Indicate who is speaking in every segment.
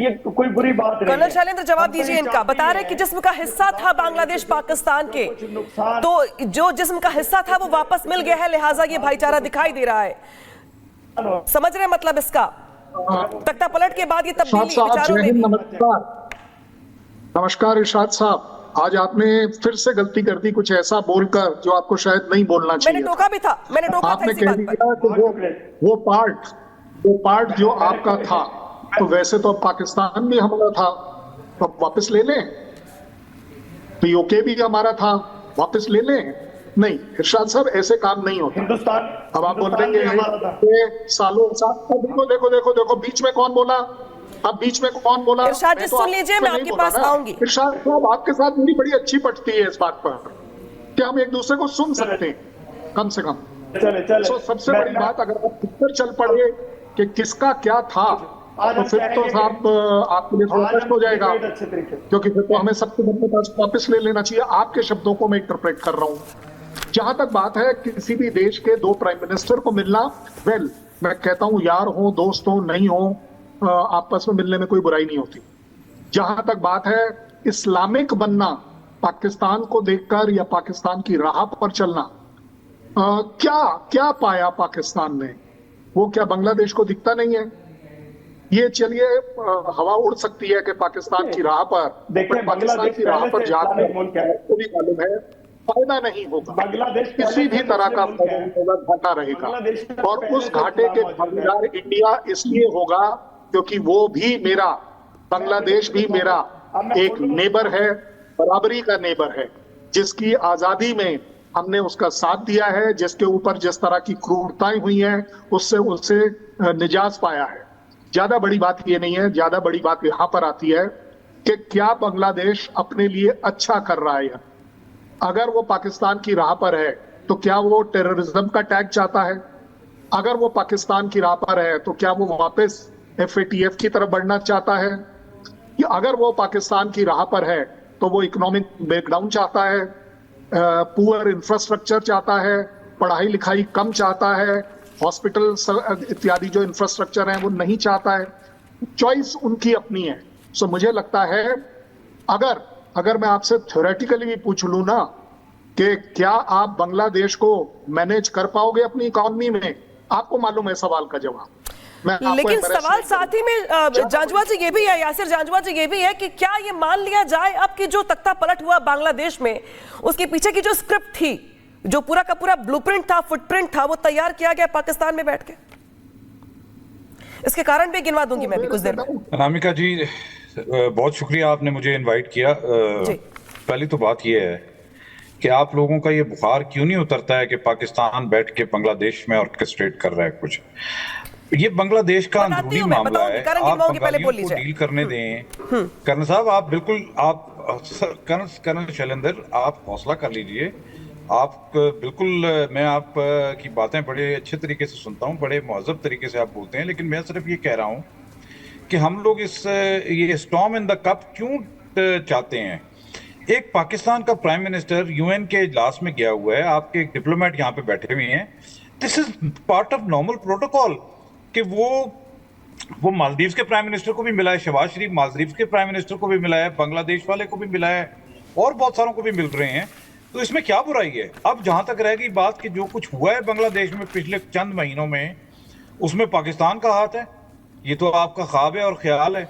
Speaker 1: ये कोई बुरी बात नहीं।
Speaker 2: कर्नल शैलेंद्र जवाब दीजिए इनका। बता रहे कि जिस्म का हिस्सा था बांग्लादेश पाकिस्तान के, तो जो जिस्म का हिस्सा था वो वापस मिल गया है, लिहाजा ये भाईचारा दिखाई दे रहा है। समझ रहे मतलब इसका? तख्ता पलट के बाद ये तब्दीली विचारों में भी।
Speaker 3: नमस्कार इरशाद साहब, आज आपने फिर से गलती कर दी कुछ ऐसा बोलकर जो आपको शायद नहीं बोलना चाहिए।
Speaker 2: मैंने टोका भी था, मैंने टोका था
Speaker 3: आपने
Speaker 2: इसी
Speaker 3: कह
Speaker 2: बात
Speaker 3: दिया कि वो पार्ट जो आपका था, तो वैसे तो पाकिस्तान भी हमारा था, तो वापस ले लें। पीओके भी हमारा था, वापस ले लें। नहीं इरशाद साहब, ऐसे काम नहीं होता।
Speaker 1: हिंदुस्तान
Speaker 3: अब आप बोल देंगे सालों देखो देखो देखो देखो बीच में कौन बोला? अब बीच में कौन बोला?
Speaker 2: इरशाद जी सुन लीजिए, मैं आपके पास आऊंगी।
Speaker 3: इरशाद साहब, आपके साथ मेरी बड़ी अच्छी पटती है इस बात पर कि हम एक दूसरे को सुन सकते हैं कम से कम। तो सबसे बड़ी बात, अगर आप फिर चल पड़े कि किसका क्या था, तो फिर तो साहब आपके लिए थोड़ा कष्ट हो जाएगा, क्योंकि फिर तो हमें सबको अपने पास वापस ले लेना चाहिए। आपके शब्दों को मैं इंटरप्रेट कर रहा हूँ। जहां तक बात है किसी भी देश के दो प्राइम मिनिस्टर को मिलना, वेल मैं कहता हूं यार हो, दोस्त हो, नहीं हो, आपस में मिलने में कोई बुराई नहीं होती। जहां तक बात है इस्लामिक बनना, पाकिस्तान को देखकर या पाकिस्तान की राह पर चलना, क्या क्या पाया पाकिस्तान ने? वो क्या बांग्लादेश को दिखता नहीं है? ये चलिए हवा उड़ सकती है कि पाकिस्तान की राह पर, पाकिस्तान की राह पर जाकर को भी मालूम है फायदा नहीं होगा, किसी भी तरह का घाटा रहेगा। और उस घाटे के भागीदार इंडिया इसलिए होगा क्योंकि वो भी मेरा, बांग्लादेश भी मेरा एक नेबर है, बराबरी का नेबर है, जिसकी आजादी में हमने उसका साथ दिया है, जिसके ऊपर जिस तरह की क्रूरताएं हुई हैं उससे निजात पाया है। ज्यादा बड़ी बात ये नहीं है, ज्यादा बड़ी बात यहां पर आती है कि क्या बांग्लादेश अपने लिए अच्छा कर रहा है। अगर वो पाकिस्तान की राह पर है तो क्या वो टेररिज्म का टैग चाहता है? अगर वो पाकिस्तान की राह पर है तो क्या वो वापस FATF की तरफ बढ़ना चाहता है? या अगर वो पाकिस्तान की राह पर है तो वो इकोनॉमिक ब्रेकडाउन चाहता है, पुअर इंफ्रास्ट्रक्चर चाहता है, पढ़ाई लिखाई कम चाहता है, हॉस्पिटल इत्यादि जो इंफ्रास्ट्रक्चर है वो नहीं चाहता है? चॉइस उनकी अपनी है। सो मुझे लगता है अगर मैं आपसे थ्योरेटिकली भी पूछ लूं ना कि क्या आप बांग्लादेश को मैनेज कर पाओगे अपनी इकोनॉमी में, आपको मालूम है सवाल का जवाब।
Speaker 2: लेकिन सवाल साथ ही में जांजवा जी ये भी है, यासिर जांजवा जी ये भी है कि क्या ये मान लिया जाए अब कि जो तख्ता पलट हुआ बांग्लादेश में, उसके पीछे की जो स्क्रिप्ट थी, जो पूरा का पूरा ब्लूप्रिंट था, फुटप्रिंट था, वो तैयार किया गया पाकिस्तान में बैठ के? इसके कारण भी गिनवा दूंगी मैं भी कुछ देर में।
Speaker 4: अनामिका जी बहुत शुक्रिया, आपने मुझे इनवाइट किया। पहली तो बात यह है कि आप लोगों का ये बुखार क्यों नहीं उतरता है कि पाकिस्तान बैठ के बांग्लादेश में ऑर्केस्ट्रेट कर रहा है कुछ। ये बांग्लादेश का अंदरूनी मामला है, आप बंगालियों को डील करने दें। कर्नल साहब आप बिल्कुल, आप कर्नल शैलेंद्र आप हौसला कर लीजिए। आप बिल्कुल, मैं आप की बातें बड़े अच्छे तरीके से सुनता हूँ, बड़े मुहज़्ज़ब तरीके से आप बोलते हैं, लेकिन मैं सिर्फ ये कह रहा हूँ कि हम लोग ये स्टॉर्म इन द कप क्यों चाहते हैं। एक पाकिस्तान का प्राइम मिनिस्टर UN के इजलास में गया हुआ है, आपके एक डिप्लोमेट यहाँ पे बैठे हुए हैं। This is part of normal protocol कि वो मालदीव्स के प्राइम मिनिस्टर को भी मिला है, शहबाज शरीफ मालदीव्स के प्राइम मिनिस्टर को भी मिला है, बांग्लादेश वाले को भी मिला है, और बहुत सारों को भी मिल रहे हैं। तो इसमें क्या बुराई है? अब जहां तक रह गई बात कि जो कुछ हुआ है बांग्लादेश में पिछले चंद महीनों में, उसमें पाकिस्तान का हाथ है, ये तो आपका ख्वाब है और ख्याल है।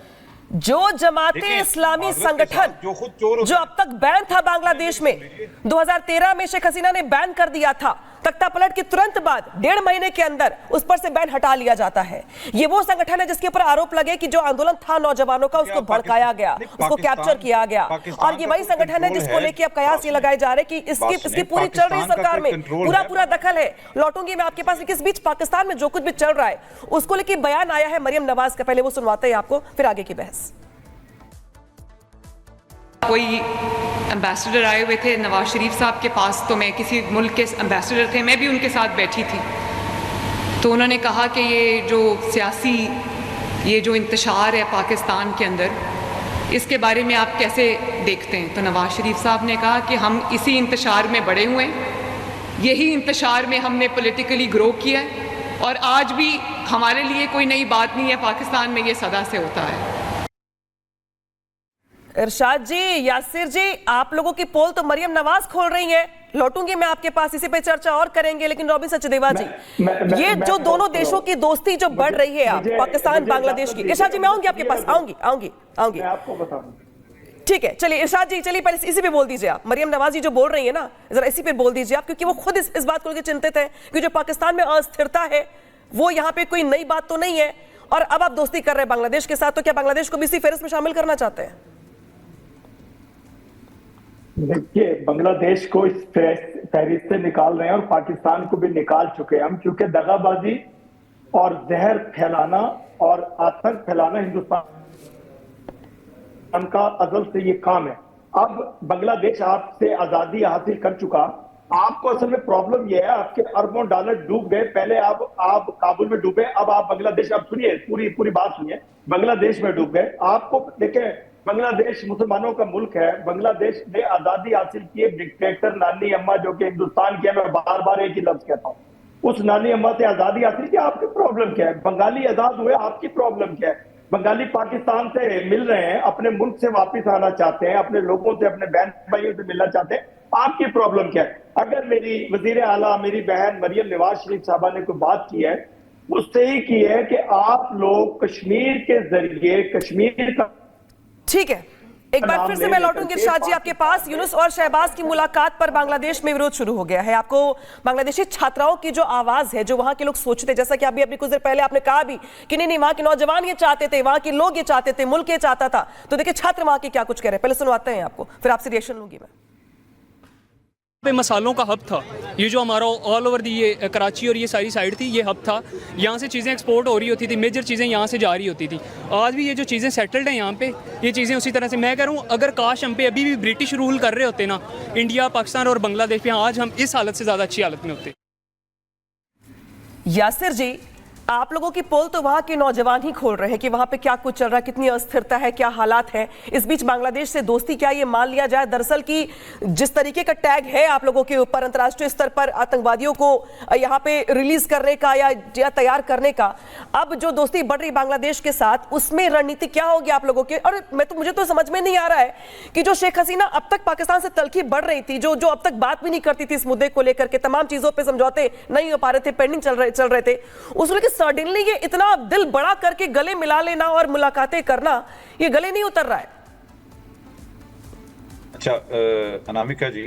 Speaker 2: जो जमाते इस्लामी संगठन जो अब तक बैन था बांग्लादेश में, 2013 में शेख हसीना ने बैन कर दिया था, तख्ता पलट के तुरंत बाद 1.5 महीने के अंदर उस पर से बैन हटा लिया जाता है। ये वो संगठन है जिसके ऊपर आरोप लगे कि जो आंदोलन था नौजवानों का, उसको भड़काया गया, उसको कैप्चर किया गया, और ये वही संगठन है जिसको लेके अब कयास ये लगाए जा रहे कि इसकी पूरी चल रही सरकार में पूरा दखल है। लौटूंगी मैं आपके पास, किस बीच पाकिस्तान में जो कुछ भी चल रहा है उसको लेके बयान आया है मरियम नवाज का, पहले वो सुनवाते हैं आपको, फिर आगे की बहस।
Speaker 5: कोई एम्बेसडर आए हुए थे नवाज शरीफ साहब के पास, तो मैं किसी मुल्क के एम्बेसडर थे, मैं भी उनके साथ बैठी थी, तो उन्होंने कहा कि ये जो इंतशार है पाकिस्तान के अंदर, इसके बारे में आप कैसे देखते हैं? तो नवाज शरीफ साहब ने कहा कि हम इसी इंतशार में बड़े हुए हैं, यही इंतशार में हमने पॉलिटिकली ग्रो किया है, और आज भी हमारे लिए कोई नई बात नहीं है, पाकिस्तान में ये सदा से होता है।
Speaker 2: इरशाद जी, यासिर जी, आप लोगों की पोल तो मरियम नवाज खोल रही है। लौटूंगी मैं आपके पास, इसी पे चर्चा और करेंगे, लेकिन रॉबिन सचदेवा जी, ये जो दोनों देशों की दोस्ती जो बढ़ रही है, आप पाकिस्तान बांग्लादेश की, इरशाद जी मैं आऊंगी आपके पास, आऊंगी
Speaker 1: आपको बताऊं।
Speaker 2: ठीक है, चलिए इरशाद जी, चलिए पहले इसी पे बोल दीजिए आप। मरियम नवाज जी जो बोल रही है ना, जरा इसी पे बोल दीजिए आप, क्योंकि वो खुद इस बात को लेकर चिंतित है कि जो पाकिस्तान में अस्थिरता है वो यहाँ पे कोई नई बात तो नहीं है, और अब आप दोस्ती कर रहे हैं बांग्लादेश के साथ, तो क्या बांग्लादेश को भी इसी फेहरिस्त में शामिल करना चाहते हैं?
Speaker 1: देखिए, बांग्लादेश को इस फहरिस्त से निकाल रहे हैं और पाकिस्तान को भी निकाल चुके हैं हम, क्योंकि दगाबाजी और जहर फैलाना और आतंक फैलाना हिंदुस्तान का अजल से ये काम है। अब बांग्लादेश आपसे आजादी हासिल कर चुका, आपको असल में प्रॉब्लम यह है, आपके अरबों डॉलर डूब गए। पहले आप काबुल में डूबे, अब आप बांग्लादेश, अब सुनिए पूरी बात सुनिए, बांग्लादेश में डूब गए। आपको देखें, बांग्लादेश मुसलमानों का मुल्क है। बांग्लादेश ने आजादी हासिल की है डिक्टेटर नानी अम्मा, जो कि हिंदुस्तान की है, मैं बार बार एक ही लफ्ज कहता हूं, उस नानी अम्मा से आजादी हासिल की। आपकी प्रॉब्लम क्या है? बंगाली आजाद हुए, आपकी प्रॉब्लम क्या है? बंगाली पाकिस्तान से मिल रहे हैं, अपने मुल्क से वापस आना चाहते हैं, अपने लोगों से, अपने बहन भाइयों से मिलना चाहते हैं, आपकी प्रॉब्लम क्या है? अगर मेरी वजीर आला, मेरी बहन मरियम नवाज शरीफ साहबा ने कोई बात की है, उससे ही की है कि आप लोग कश्मीर के जरिए कश्मीर का,
Speaker 2: ठीक है, एक बार फिर से मैं लौटूंगी इरशाद जी आपके पास। यूनुस और शहबाज की मुलाकात पर बांग्लादेश में विरोध शुरू हो गया है। आपको बांग्लादेशी छात्राओं की जो आवाज है, जो वहां के लोग सोचते, जैसा कि अभी कुछ देर पहले आपने कहा भी कि नहीं वहां के नौजवान ये चाहते थे, वहां के लोग ये चाहते थे, मुल्क ये चाहता था, तो देखिए छात्र वहां के क्या कुछ कह रहे हैं, पहले सुनवाते हैं आपको, फिर आपसे रिएक्शन लूंगी मैं।
Speaker 6: पे मसालों का हब था ये, जो हमारा ऑल ओवर दी ये कराची और ये सारी साइड थी, ये हब था। यहाँ से चीज़ें एक्सपोर्ट हो रही होती थी, मेजर चीज़ें यहाँ से जा रही होती थी। आज भी ये जो चीज़ें सेटल्ड हैं यहाँ पे, ये चीज़ें उसी तरह से, मैं कह रहा हूँ अगर काश हम पे अभी भी ब्रिटिश रूल कर रहे होते ना, इंडिया, पाकिस्तान और बांग्लादेश पे, आज हम इस हालत से ज़्यादा अच्छी हालत में होते।
Speaker 2: यासिर जी, आप लोगों की पोल तो वहां के नौजवान ही खोल रहे हैं कि वहां पे क्या कुछ चल रहा है, कितनी अस्थिरता है, क्या हालात है। इस बीच बांग्लादेश से दोस्ती, क्या ये मान लिया जाए दरअसल कि जिस तरीके का टैग है आप लोगों के ऊपर अंतर्राष्ट्रीय स्तर पर आतंकवादियों को यहाँ पे रिलीज करने का या तैयार करने का, अब जो दोस्ती बढ़ रही बांग्लादेश के साथ, उसमें रणनीति क्या होगी आप लोगों की? और मुझे तो समझ में नहीं आ रहा है कि जो शेख हसीना अब तक पाकिस्तान से तलखी बढ़ रही थी, जो अब तक बात भी नहीं करती थी इस मुद्दे को लेकर के, तमाम चीजों पर समझौते नहीं हो पा रहे थे, पेंडिंग चल रहे थे, उसके सडनली ये इतना दिल बड़ा करके गले मिला लेना और मुलाकातें करना, ये गले नहीं उतर रहा है।
Speaker 4: अच्छा अनामिका जी,